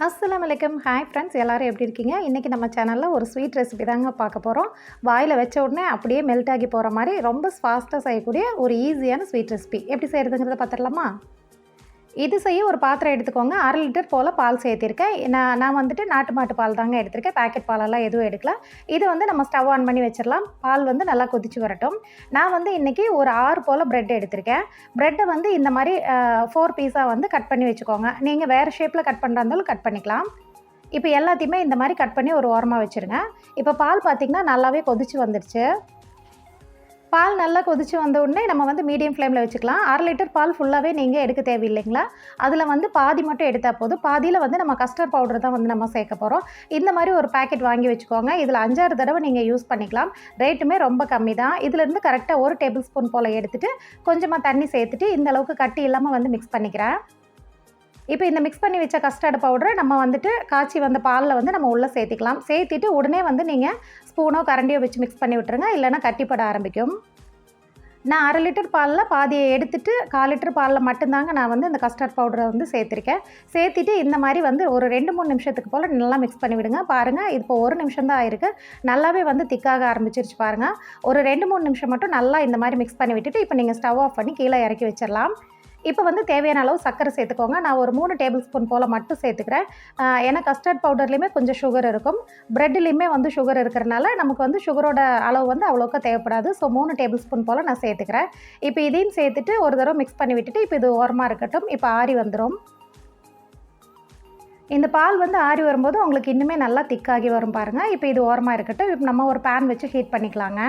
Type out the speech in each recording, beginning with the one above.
அஸ்ஸலாமு அலைக்கும். Hi friends, எல்லோரும் எப்படி இருக்கீங்க? இன்றைக்கி நம்ம சேனலில் ஒரு ஸ்வீட் ரெசிபி தாங்க பார்க்க போகிறோம். வாயில் வச்ச உடனே அப்படியே மெல்ட் ஆகி போகிற மாதிரி ரொம்ப ஃபாஸ்ட்டாக செய்யக்கூடிய ஒரு ஈஸியான ஸ்வீட் ரெசிபி எப்படி செய்கிறதுங்கிறத பார்த்துடலாமா? இது செய்ய ஒரு பாத்திரம் எடுத்துக்கோங்க. 1/2 லிட்டர் போல் பால் சேர்த்திருக்கேன். நான் வந்துட்டு நாட்டு மாட்டு பால் தாங்க எடுத்திருக்கேன். பேக்கெட் பாலெல்லாம் எதுவும் எடுக்கல. இது வந்து நம்ம ஸ்டவ் ஆன் பண்ணி வச்சிடலாம். பால் வந்து நல்லா கொதிச்சு வரட்டும். நான் வந்து இன்றைக்கி ஒரு 6 போல் ப்ரெட் எடுத்திருக்கேன். ப்ரெட்டை வந்து இந்த மாதிரி 4 பீஸாக வந்து கட் பண்ணி வச்சுக்கோங்க. நீங்கள் வேறு ஷேப்பில் கட் பண்ணுறா இருந்தாலும் கட் பண்ணிக்கலாம். இப்போ எல்லாத்தையுமே இந்த மாதிரி கட் பண்ணி ஒரு ஓரமாக வச்சுருங்க. இப்போ பால் பார்த்திங்கன்னா நல்லாவே கொதிச்சு வந்துடுச்சு. பால் நல்லா கொதிச்சு வந்த உடனே நம்ம வந்து மீடியம் ஃப்ளேமில் வச்சுக்கலாம். 1/2 லிட்டர் பால் ஃபுல்லாகவே நீங்கள் எடுக்க தேவையில்லைங்களா? அதில் வந்து பாதி மட்டும் எடுத்தால் போதும். பாதியில் வந்து நம்ம கஸ்டர்ட் பவுடர் தான் வந்து நம்ம சேர்க்க போகிறோம். இந்த மாதிரி ஒரு பேக்கெட் வாங்கி வச்சுக்கோங்க. இதில் 5-6 தடவை நீங்கள் யூஸ் பண்ணிக்கலாம். ரேட்டுமே ரொம்ப கம்மி தான். இதிலேருந்து கரெக்டாக 1 டேபிள் ஸ்பூன் போல் எடுத்துகிட்டு கொஞ்சமாக தண்ணி சேர்த்துட்டு இந்த அளவுக்கு கட்டி இல்லாமல் வந்து மிக்ஸ் பண்ணிக்கிறேன். இப்போ இந்த மிக்ஸ் பண்ணி வச்ச கஸ்டர்ட் பவுடரை நம்ம வந்துட்டு காய்ச்சி வந்த பாலில் வந்து நம்ம உள்ளே சேர்த்திக்கலாம். சேர்த்திட்டு உடனே வந்து நீங்கள் ஸ்பூனோ கரண்டியோ வச்சு மிக்ஸ் பண்ணி விட்டுருங்க, இல்லைனா கட்டிப்பட ஆரம்பிக்கும். நான் 1/2 லிட்டர் பாலில் பாதியை எடுத்துட்டு 1/4 லிட்டர் பாலில் மட்டும்தாங்க நான் வந்து இந்த கஸ்டர்ட் பவுடரை வந்து சேர்த்துருக்கேன். சேர்த்திட்டு இந்த மாதிரி வந்து ஒரு 2-3 நிமிஷத்துக்கு போல் நல்லா மிக்ஸ் பண்ணி விடுங்க. பாருங்கள், இது இப்போ 1 நிமிஷம் தான் ஆயிருக்கு. நல்லாவே வந்து திக்காக ஆரம்பிச்சிருச்சு பாருங்கள். ஒரு 2-3 நிமிஷம் மட்டும் நல்லா இந்த மாதிரி மிக்ஸ் பண்ணி விட்டுட்டு இப்போ நீங்கள் ஸ்டவ் ஆஃப் பண்ணி கீழே இறக்கி வச்சிடலாம். இப்போ வந்து தேவையான அளவு சர்க்கரை சேர்த்துக்கோங்க. நான் ஒரு 3 டேபிள் ஸ்பூன் போல் மட்டும் சேர்த்துக்கிறேன். ஏன்னா கஸ்டர்ட் பவுடர்லேயுமே கொஞ்சம் சுகர் இருக்கும், ப்ரெட்லேயுமே வந்து சுகர் இருக்கிறனால நமக்கு வந்து சுகரோட அளவு வந்து அவ்வளோக்கா தேவைப்படாது. ஸோ 3 டேபிள் ஸ்பூன் போல் நான் சேர்த்துக்கிறேன். இப்போ இதையும் சேர்த்துட்டு ஒரு தடவை மிக்ஸ் பண்ணி விட்டுட்டு இப்போ இது ஓரமாக இருக்கட்டும். இப்போ ஆறி வந்துடும். இந்த பால் வந்து ஆறி வரும்போது உங்களுக்கு இன்னுமே நல்லா திக்காகி வரும் பாருங்கள். இப்போ இது ஓரமாக இருக்கட்டும். இப்போ நம்ம ஒரு பேன் வச்சு ஹீட் பண்ணிக்கலாங்க.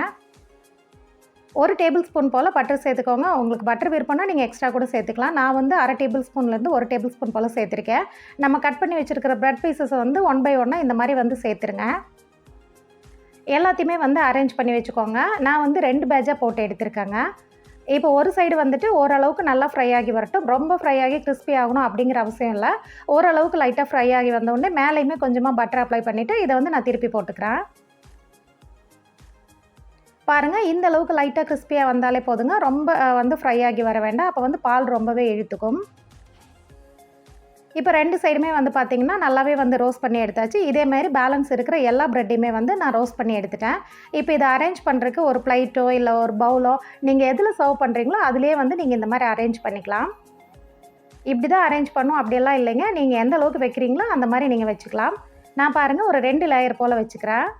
1 டேபிள் ஸ்பூன் போல் பட்டர் சேர்த்துக்கோங்க. உங்களுக்கு பட்டர் விருப்பம்னா நீங்கள் எக்ஸ்ட்ரா கூட சேர்த்துக்கலாம். நான் வந்து 1/2 டேபிள் ஸ்பூன்லேருந்து 1 டேபிள் ஸ்பூன் போல் சேர்த்துருக்கேன். நம்ம கட் பண்ணி வச்சுருக்கிற ப்ரெட் பீசஸை வந்து 1 பை 1 இந்த மாதிரி வந்து சேர்த்துருங்க. எல்லாத்தையுமே வந்து அரேஞ்ச் பண்ணி வச்சுக்கோங்க. நான் வந்து 2 பேட்சாக போட்டு எடுத்திருக்கேங்க. இப்போ ஒரு சைடு வந்துட்டு ஓரளவுக்கு நல்லா ஃப்ரை ஆகி வரட்டும். ரொம்ப ஃப்ரை ஆகி கிறிஸ்பி ஆகணும் அப்படிங்கிற அவசியம் இல்லை. ஓரளவுக்கு லைட்டாக ஃப்ரை ஆகி வந்தோடனே மேலேயுமே கொஞ்சமாக பட்டர் அப்ளை பண்ணிவிட்டு இதை வந்து நான் திருப்பி போட்டுக்கிறேன். பாருங்கள், இந்த அளவுக்கு லைட்டாக கிறிஸ்பியாக வந்தாலே போதுங்க. ரொம்ப வந்து ஃப்ரை ஆகி வர வேண்டாம். அப்போ வந்து பால் ரொம்பவே இழுத்துக்கும். இப்போ 2 சைடுமே வந்து பார்த்திங்கன்னா நல்லாவே வந்து ரோஸ்ட் பண்ணி எடுத்தாச்சு. இதேமாதிரி பேலன்ஸ் இருக்கிற எல்லா ப்ரெட்டையுமே வந்து நான் ரோஸ்ட் பண்ணி எடுத்துட்டேன். இப்போ இதை அரேஞ்ச் பண்ணுறதுக்கு ஒரு பிளேட்டோ இல்லை ஒரு பவுலோ நீங்கள் எதில் சர்வ் பண்ணுறீங்களோ அதிலே வந்து நீங்கள் இந்த மாதிரி அரேஞ்ச் பண்ணிக்கலாம். இப்படி தான் அரேஞ்ச் பண்ணும் அப்படியெல்லாம் இல்லைங்க. நீங்கள் எந்த அளவுக்கு வைக்கிறீங்களோ அந்த மாதிரி நீங்கள் வச்சுக்கலாம். நான் பாருங்கள் ஒரு 2 லேயர் போல் வச்சுக்கிறேன்.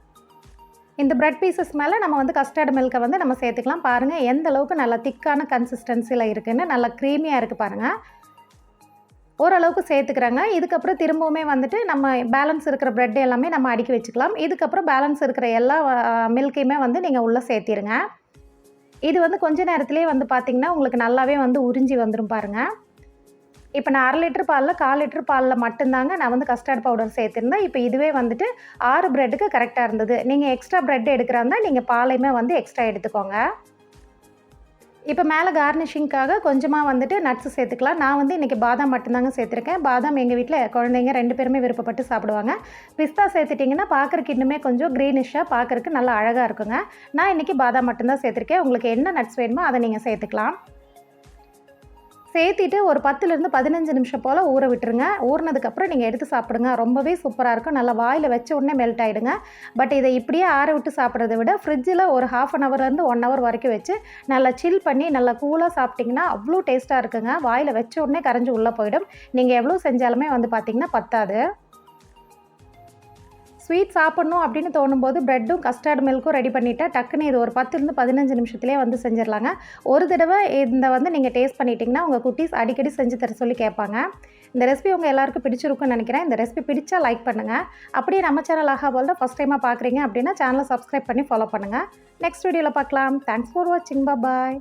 இந்த ப்ரெட் பீசஸ் மேலே நம்ம வந்து கஸ்டர்ட் மில்கை வந்து நம்ம சேர்த்துக்கலாம். பாருங்கள் எந்த அளவுக்கு நல்லா திக்கான கன்சிஸ்டன்சியில் இருக்குதுன்னு, நல்லா க்ரீமியாக இருக்குது பாருங்கள். ஓரளவுக்கு சேர்த்துக்கிறேங்க. இதுக்கப்புறம் திரும்பவுமே வந்துட்டு நம்ம பேலன்ஸ் இருக்கிற ப்ரெட் எல்லாமே நம்ம அடுக்கி வச்சுக்கலாம். இதுக்கப்புறம் பேலன்ஸ் இருக்கிற எல்லா மில்கையுமே வந்து நீங்கள் உள்ளே சேர்த்திருங்க. இது வந்து கொஞ்ச நேரத்துலேயே வந்து பார்த்திங்கன்னா உங்களுக்கு நல்லாவே வந்து உறிஞ்சி வந்துடும் பாருங்கள். இப்போ நான் 1/2 லிட்டர் பாலில் 1/4 லிட்டர் பாலில் மட்டும்தாங்க நான் வந்து கஸ்டர்ட் பவுடர் சேர்த்துருந்தேன். இப்போ இதுவே வந்துட்டு 6 ப்ரெட்டுக்கு கரெக்டாக இருந்தது. நீங்கள் எக்ஸ்ட்ரா ப்ரெட் எடுக்கிறாருந்தா நீங்கள் பாலையுமே வந்து எக்ஸ்ட்ரா எடுத்துக்கோங்க. இப்போ மேலே கார்னிஷிங்காக கொஞ்சமாக வந்துட்டு நட்ஸு சேர்த்துக்கலாம். நான் வந்து இன்றைக்கி பாதாம் மட்டும்தாங்க சேர்த்துருக்கேன். பாதாம் எங்கள் வீட்டில் குழந்தைங்க 2 பேருமே விருப்பப்பட்டு சாப்பிடுவாங்க. பிஸ்தா சேர்த்துட்டிங்கன்னா பார்க்குறக்கு இன்னுமே கொஞ்சம் க்ரீனிஷாக பார்க்குறக்கு நல்லா அழகாக இருக்குங்க. நான் இன்றைக்கி பாதாம் மட்டும்தான் சேர்த்துருக்கேன். உங்களுக்கு என்ன நட்ஸ் வேணுமோ அதை நீங்கள் சேர்த்துக்கலாம். சேர்த்திட்டு ஒரு 10லேருந்து 15 நிமிஷம் போல் ஊற விட்டுருங்க. ஊறினதுக்கப்புறம் நீங்கள் எடுத்து சாப்பிடுங்க. ரொம்பவே சூப்பராக இருக்கும். நல்லா வாயில் வச்ச உடனே மெல்ட் ஆகிடுங்க. பட் இதை இப்படியே ஆற விட்டு சாப்பிட்றத விட ஃப்ரிட்ஜில் ஒரு 1/2 ஹவர்லேருந்து 1 ஹவர் வரைக்கும் வச்சு நல்லா சில் பண்ணி நல்லா கூலாக சாப்பிட்டிங்கன்னா அவ்வளோ டேஸ்ட்டாக இருக்குங்க. வாயில் வச்ச உடனே கரைஞ்சி உள்ளே போயிடும். நீங்கள் எவ்வளோ செஞ்சாலுமே வந்து பார்த்திங்கன்னா பத்தாது. ஸ்வீட் சாப்பிட்ணும் அப்படின்னு தோணும்போது ப்ரெட்டும் கஸ்டர்ட் மில்க்கும் ரெடி பண்ணிவிட்டா டக்குன்னு இது ஒரு 10லேருந்து 15 நிமிஷத்துலேயே வந்து செஞ்சிடலாங்க. ஒரு தடவை இந்த வந்து நீங்கள் டேஸ்ட் பண்ணிட்டீங்கன்னா உங்கள் குட்டீஸ் அடிக்கடி செஞ்சு தர சொல்லி கேட்பாங்க. இந்த ரெசிபி உங்கள் எல்லாருக்கும் பிடிச்சிருக்குன்னு நினைக்கிறேன். இந்த ரெசிபி பிடிச்சா லைக் பண்ணுங்கள். அப்படியே நம்ம சேனல் ஆஹா போல் தான் ஃபஸ்ட் டைமாக பார்க்குறீங்க அப்படின்னா சேனலை சப்ஸ்கிரைப் பண்ணி ஃபாலோ பண்ணுங்கள். நெக்ஸ்ட் வீடியோவில் பார்க்கலாம். தேங்க்ஸ் ஃபார் வாட்சிங். பாய்.